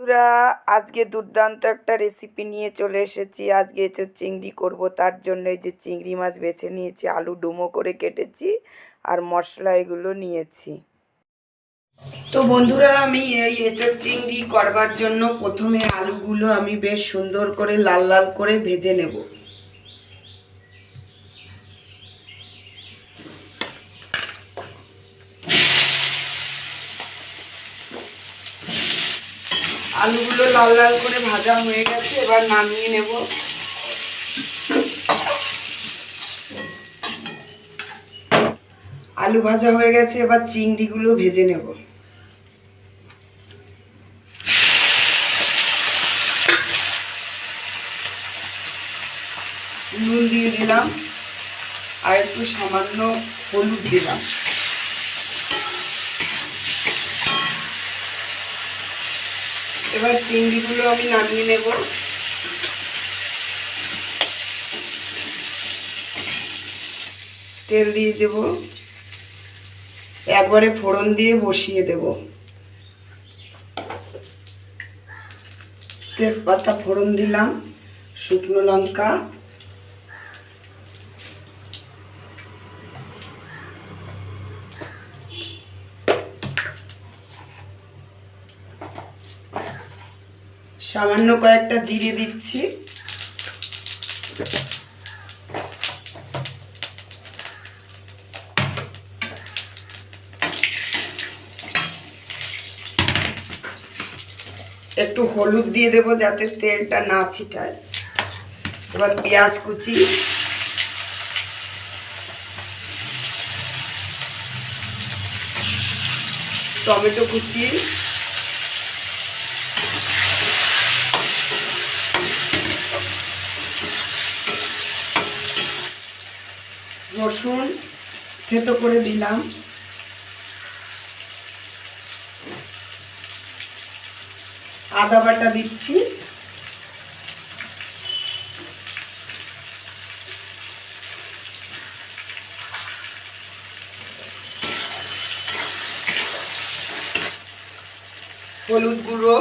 বন্ধুরা, আজকে দুর্দান্ত একটা রেসিপি নিয়ে চলে এসেছি। আজকে এঁচোড় চিংড়ি করব, তার জন্য এই যে চিংড়ি মাছ বেছে নিয়েছি, আলু ডুমো করে কেটেছি আর মশলা এগুলো নিয়েছি। তো বন্ধুরা, আমি এই এঁচোড় চিংড়ি করবার জন্য প্রথমে আলুগুলো আমি বেশ সুন্দর করে লাল লাল করে ভেজে নেব। আলুগুলো লাল লাল করে ভাজা হয়ে গেছে, এবার নামিয়ে নেব। আলু ভাজা হয়ে গেছে, এবার চিংড়িগুলো ভেজে নেব। নুন দিয়ে দিলাম আর একটু সামান্য হলুদ দিলাম। এবার চিংড়িগুলো আমি নামিয়ে নেব। তেল দিয়ে দেব, একবারে ফোড়ন দিয়ে বসিয়ে দেব। তেজপাতা ফোড়ন দিলাম, শুকনো লঙ্কা, সামান্য কয়েকটা জিরে দিচ্ছি, একটু হলুদ দিয়ে দেবো যাতে তেলটা না ছিটায়। এবার পেঁয়াজ কুচি, টমেটো কুচি, রসুন থেতো করে দিলাম, আদা বাটা দিচ্ছি, হলুদ গুঁড়ো,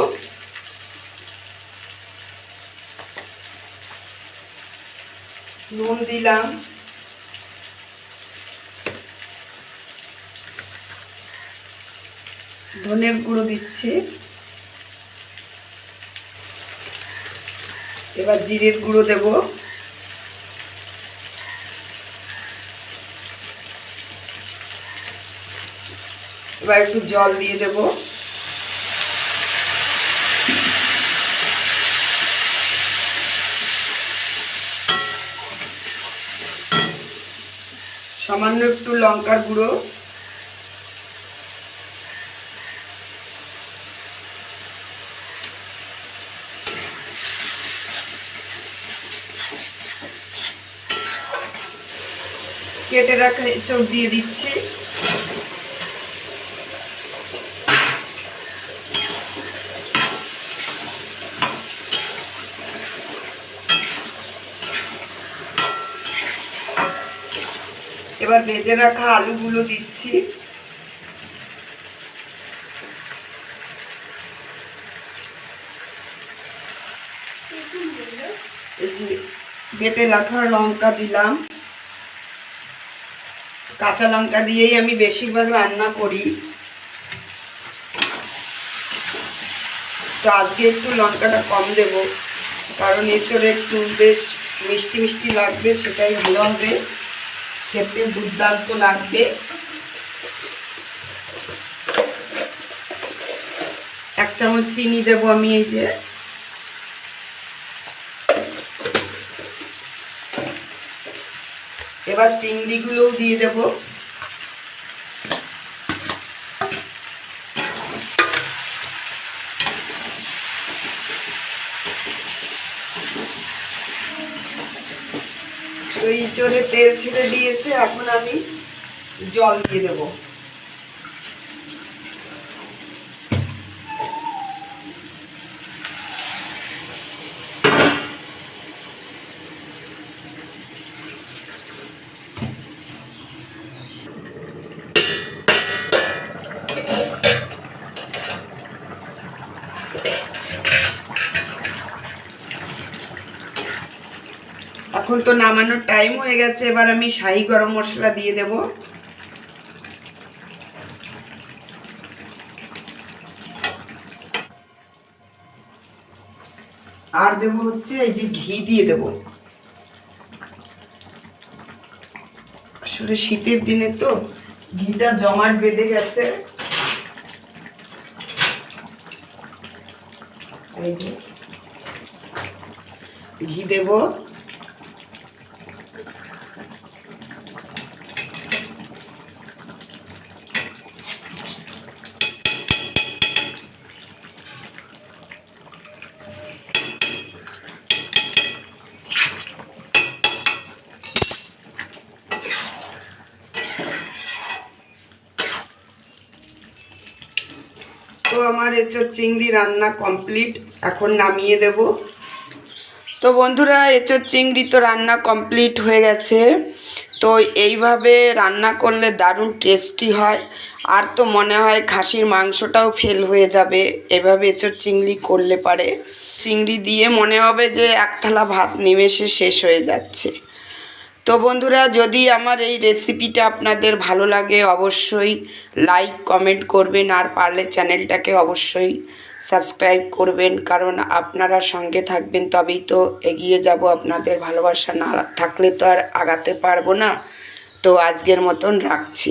নুন দিলাম, ধনের গুঁড়ো দিচ্ছি, এবার জিরের গুঁড়ো দেব, এবার একটু জল দিয়ে দেব। সামান্য একটু লঙ্কার গুঁড়ো, কেটে রাখা এঁচোড় দিয়ে দিচ্ছি, এবার ভেজে রাখা আলুগুলো দিচ্ছি, বেটে রাখা লঙ্কা দিলাম। কাঁচা লঙ্কা দিয়েই আমি বেশিরভাগ রান্না করি, তো আজকে একটু লঙ্কাটা কম দেব, কারণ এঁচোড়ে একটু বেশ মিষ্টি মিষ্টি লাগবে, সেটাই ভালো হবে, খেতে দুর্দান্ত লাগবে। এক চামচ চিনি দেব আমি, এই যে এবার চিংড়িগুলোও দিয়ে দেব। তো এঁচোড়ে তেল ছেড়ে দিয়েছে, এখন আমি জল দিয়ে দেব। এখন তো নামানোর টাইম হয়ে গেছে, এবার আমি শাহি গরম মশলা দিয়ে দেব। আর দেব হচ্ছে এই যে ঘি দিয়ে দেব। আসলে শীতের দিনে তো ঘিটা জমাট বেঁধে গেছে। এই যে ঘি দেব। তো আমার এঁচোড় চিংড়ি রান্না কমপ্লিট, এখন নামিয়ে দেব। তো বন্ধুরা, এঁচোড় চিংড়ি তো রান্না কমপ্লিট হয়ে গেছে। তো এইভাবে রান্না করলে দারুণ টেস্টি হয়। আর তো মনে হয় খাসির মাংসটাও ফেল হয়ে যাবে এভাবে এঁচোড় চিংড়ি করলে পারে। চিংড়ি দিয়ে মনে হবে যে এক থালা ভাত নিমেষে শেষ হয়ে যাচ্ছে। তো বন্ধুরা, যদি আমার এই রেসিপিটা আপনাদের ভালো লাগে অবশ্যই লাইক কমেন্ট করবেন, আর পারলে চ্যানেলটাকে অবশ্যই সাবস্ক্রাইব করবেন, কারণ আপনারা সঙ্গে থাকবেন তবেই তো এগিয়ে যাব। আপনাদের ভালোবাসা না থাকলে তো আর আগাতে পারবো না। তো আজকের মতন রাখছি।